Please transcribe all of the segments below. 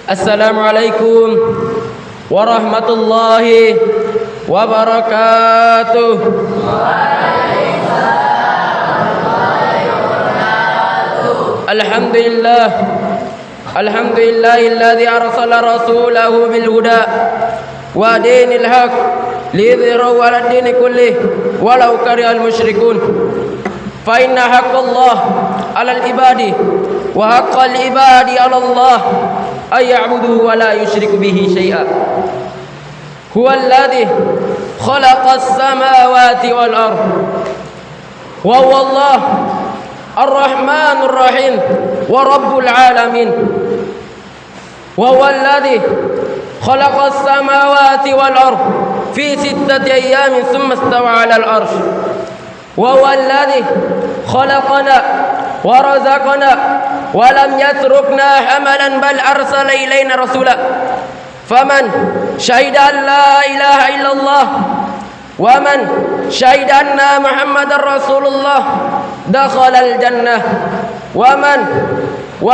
Assalamualaikum warahmatullahi wabarakatuh. Alhamdulillah, alhamdulillahilladzi arsala rasulahu bil huda wa dinil haq liyudhhirahu 'ala ad-dini kullih walau karihal musyrikun. Fa inna haqqallah 'alal ibadi wa haqqal ibadi 'ala Allah ay ya'buduhu wa la yusyriku bihi syai'a. Huwallazi khalaqas samawati wal ardh wa huwa Allah Ar-Rahmanur Rahim wa Rabbul Alamin. Wa huwa alladhi khalaqas samawati wal ardh fi sittati ayyamin thumma istawa 'alal 'arsy. Wa huwa alladhi khalaqana wa razaqana wa lam yatrukna hamalan bal arsala ilaina rasula. Faman syahida an la ilaha illallah wa man syahida anna Muhammadar Rasulullah dakhala al-jannah wa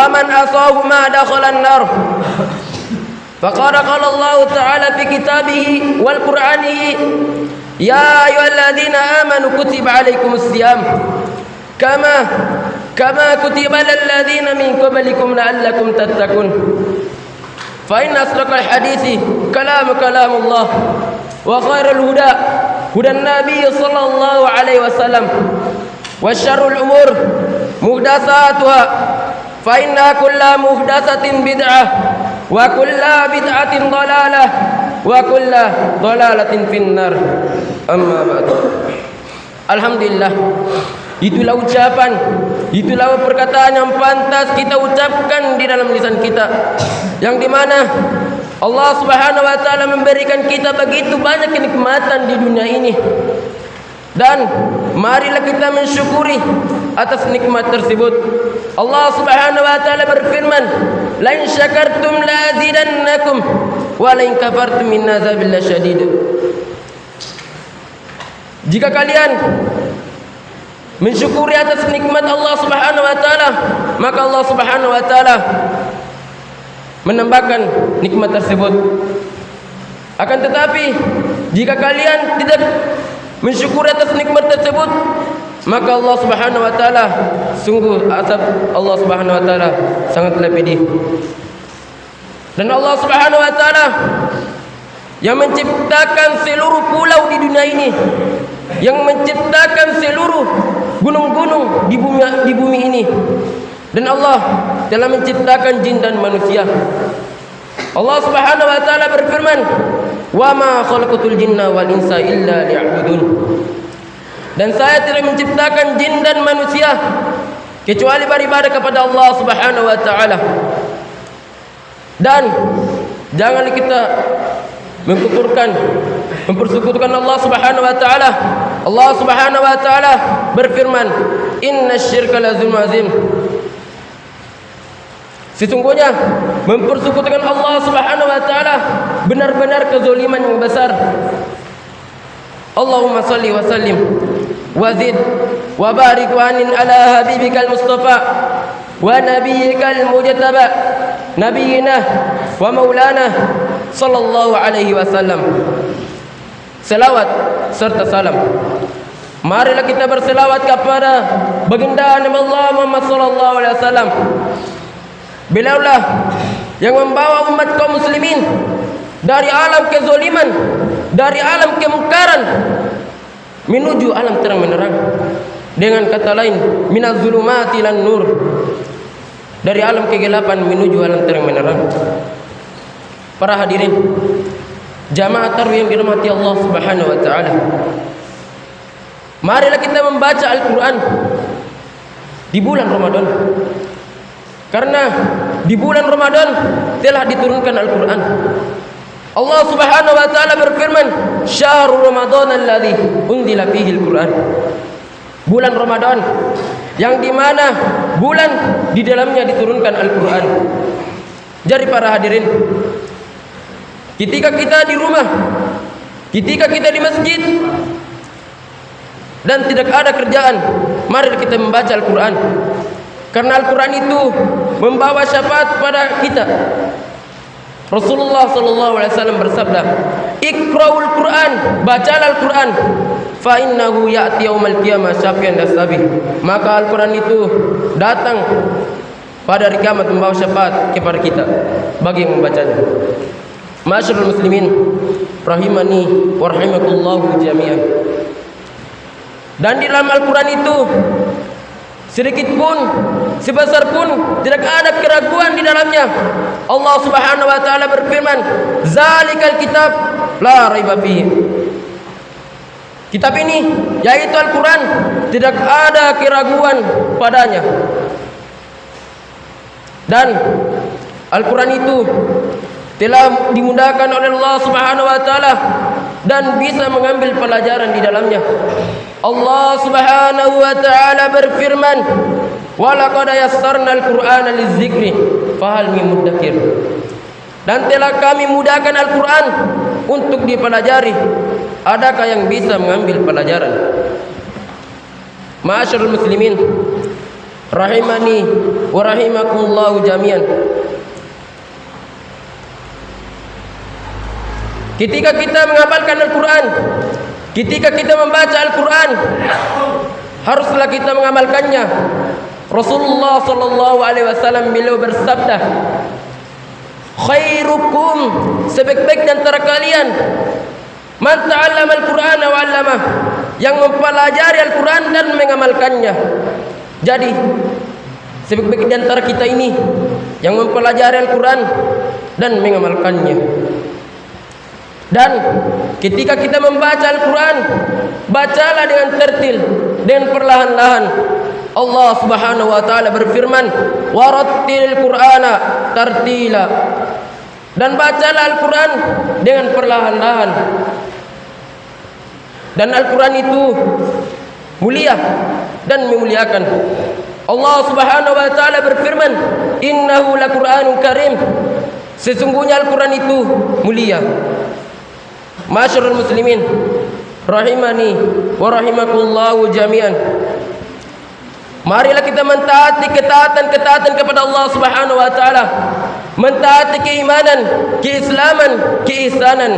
man asahu ma dakhala an-nar. Faqala qala Allah ta'ala fi kitabihi wal qur'anihi ya ayyuhalladzina amanu kutiba alaikumus siyam kama kutiba alal ladzina min qablikum la'allakum tattaqun. Fa inna asdaqal hadithi kalamullah wa khairul huda hudan nabiy sallallahu alaihi wasallam wa syarrul umur muhdatsatuha fa inna kulla muhdatsatin bid'ah wa kulla bid'atin dhalalah wa kulla dhalalatin finnar. Amma ba'du. Alhamdulillah, itulah ucapan, itulah perkataan yang pantas kita ucapkan di dalam lisan kita, yang dimana Allah Subhanahu wa ta'ala memberikan kita begitu banyak kenikmatan di dunia ini. Dan marilah kita mensyukuri atas nikmat tersebut. Allah Subhanahu wa ta'ala berfirman, "La in syakartum la azidannakum wa la in kafartum min azabil lasyadid." Jika kalian mensyukuri atas nikmat Allah Subhanahu wa ta'ala, maka Allah Subhanahu wa ta'ala menambahkan nikmat tersebut. Akan tetapi jika kalian tidak mensyukuri atas nikmat tersebut, maka Allah Subhanahu wa ta'ala, sungguh azab Allah Subhanahu wa ta'ala sangatlah pedih. Dan Allah Subhanahu wa ta'ala yang menciptakan seluruh pulau di dunia ini, yang menciptakan seluruh gunung-gunung di bumi ini, dan Allah telah menciptakan jin dan manusia. Allah Subhanahu wa ta'ala berfirman, "Wa ma khalaqatul jinna wal insa illa liya'budun." Dan saya tidak menciptakan jin dan manusia kecuali beribadah kepada Allah Subhanahu wa ta'ala. Dan jangan kita mempersekutukan Allah Subhanahu wa ta'ala. Allah Subhanahu wa ta'ala berfirman, "Innasyirka la zulmun azim." Sesungguhnya mempersekutukan Allah Subhanahu wa ta'ala benar-benar kezaliman yang besar. Allahumma salli wa sallim wa zid wa barik wa anin ala habibikal mustafa wa nabiyyikal mujtaba nabiyina wa maulana sallallahu alaihi wasallam. Selawat serta salam, marilah kita berselawat kepada baginda Nabi Allah Muhammad sallallahu alaihi wasallam. Beliaulah yang membawa umat kaum muslimin dari alam kezaliman, dari alam kemungkaran menuju alam terang menerang. Dengan kata lain, minaz zulumati lan nur, dari alam kegelapan menuju alam terang menerang. Para hadirin jamaah tarawih yang dirahmati Allah Subhanahu wa ta'ala, marilah kita membaca Al-Quran di bulan Ramadan, karena di bulan Ramadan telah diturunkan Al-Quran. Allah Subhanahu wa ta'ala berfirman, "Syahrul Ramadan alladzi unzila fihi al-Quran." Bulan Ramadan yang dimana bulan di dalamnya diturunkan Al-Quran. Jadi para hadirin, ketika kita di rumah, ketika kita di masjid dan tidak ada kerjaan, mari kita membaca Al-Quran. Karena Al-Quran itu membawa syafaat pada kita. Rasulullah sallallahu alaihi wasallam bersabda, "Iqra'ul Qur'an, bacalah Al-Qur'an, fa innahu ya'ti yaumal qiyamah syafi'an lis-sabi." Maka Al-Qur'an itu datang pada hari kiamat membawa syafaat kepada kita bagi yang membacanya. Ma'asyiral muslimin rahimani wa rahimakumullah jami'an. Dan di dalam Al-Qur'an itu sedikit pun, sebesar pun tidak ada keraguan di dalamnya. Allah Subhanahu wa taala berfirman, "Zalikal kitab la raiba fihi." Kitab ini yaitu Al-Qur'an tidak ada keraguan padanya. Dan Al-Qur'an itu telah dimudahkan oleh Allah Subhanahu wa taala dan bisa mengambil pelajaran di dalamnya. Allah Subhanahu wa taala berfirman, "Wa laqad yassarnal Qur'ana lidzikri fahal min muddakir." Dan telah kami mudahkan Al-Qur'an untuk dipelajari. Adakah yang bisa mengambil pelajaran? Ma'asyiral muslimin rahimani wa rahimakumullah jami'an. Ketika kita menghafalkan Al-Quran, ketika kita membaca Al-Quran, haruslah kita mengamalkannya. Rasulullah sallallahu alaihi wasallam beliau bersabda, "Khairukum, sebaik-baik di antara kalian, man ta'allama Al-Qur'ana wa 'allamah," yang mempelajari Al-Quran dan mengamalkannya. Jadi, sebaik-baik di antara kita ini yang mempelajari Al-Quran dan mengamalkannya. Dan ketika kita membaca Al-Quran, bacalah dengan tertil, dengan perlahan-lahan. Allah Subhanahu wa taala berfirman, "Warattilil Qur'ana tartila." Dan bacalah Al-Quran dengan perlahan-lahan. Dan Al-Quran itu mulia dan memuliakan. Allah Subhanahu wa taala berfirman, "Innahu laqur'anun karim." Sesungguhnya Al-Quran itu mulia. Ma'asyiral muslimin rahimani wa rahimakumullah jami'an. Marilah kita mentaati ketaatan kepada Allah Subhanahu wa taala, mentaati keimanan, keislaman, keihsanan.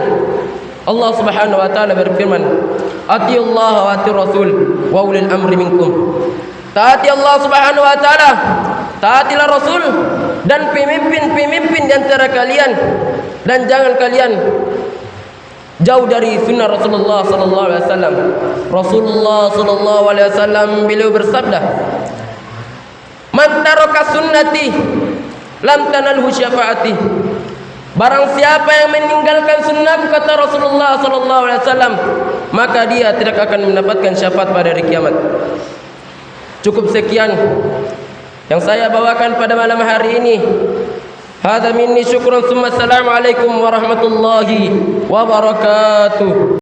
Allah Subhanahu wa taala berfirman, "Atiullaha wa atiur rasul wa ulil amri minkum." Taati Allah Subhanahu wa taala, taatilah Rasul dan pemimpin-pemimpin di antara kalian, dan jangan kalian jauh dari sunnah Rasulullah sallallahu alaihi wasallam. Rasulullah sallallahu alaihi wasallam beliau bersabda, "Man taraka sunnati lam tanalhu syafaati." Barang siapa yang meninggalkan sunnahku, kata Rasulullah sallallahu alaihi wasallam, maka dia tidak akan mendapatkan syafaat pada hari kiamat. Cukup sekian yang saya bawakan pada malam hari ini. Hadza minni syukran, tsumma assalamu alaikum warahmatullahi wabarakatuh.